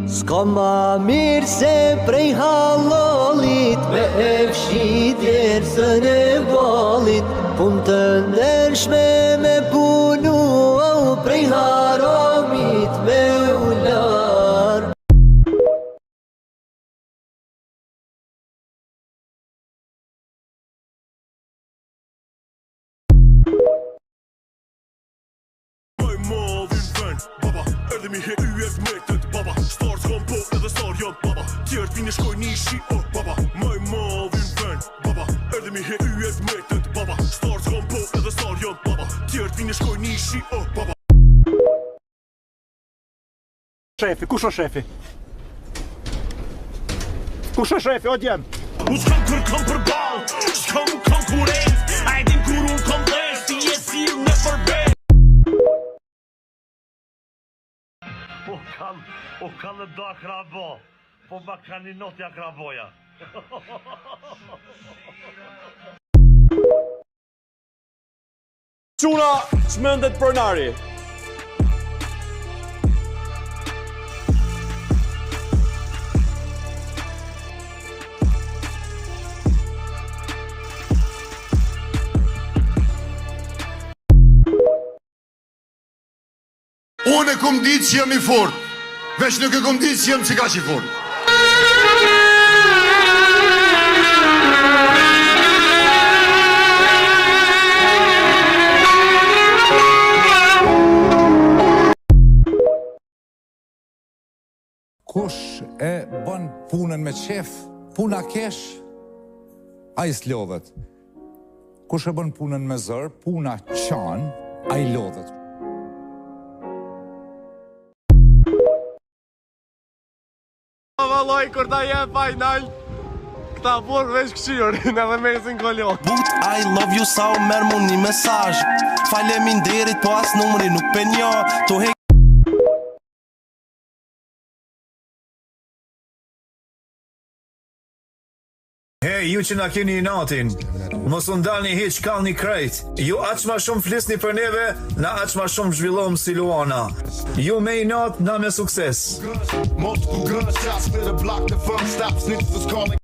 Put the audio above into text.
S'ka ma mirë se prej halolit, me efshi djersën e balit, pun të ndershme me punu, prej haramit me ular. Baba, erdhe mi he yet metet, baba. Stars kom po edhe star jam, baba. Tjert vini shkoj një shi, baba. Maj madhin ven, baba. Erdhe mi he yet metet, baba. Stars kom po edhe star jam, baba. Tjert vini shkoj një shi, baba. Shefi, kush është shefi? Kush është shefi, o djem? U s'kam kërkam për ball, s'kam konkurrent. A e dim kur unë kom dhesh, ti je sill në përbet. O kanë do akrabo, po ma kanë një noti akraboja. Quna çmendet pronari. Unë e kom ditë që jam I fort, veç nuk e kom ditë që jam që ka që I fort. Kush e bën punën me qef, puna kesh, a I s'lodhet. Kush e bën punën me zër, puna qan, a I lodhet. Valoj, kur ta je final, këta burë veç këshyrin edhe mesin kolon. But, I love you sa merë mu një mesazh. Faleminderit, po as numri nuk penja. To he Hey, ju që na keni natin, mos u ndalni hiç kallni krejt. Ju aq ma shumë flisni për neve, na aq ma shumë zhvillohëm si Luana. Ju me I nat, na me sukses. Multiple gunshots, split a block, the fun stops, niggas was calling.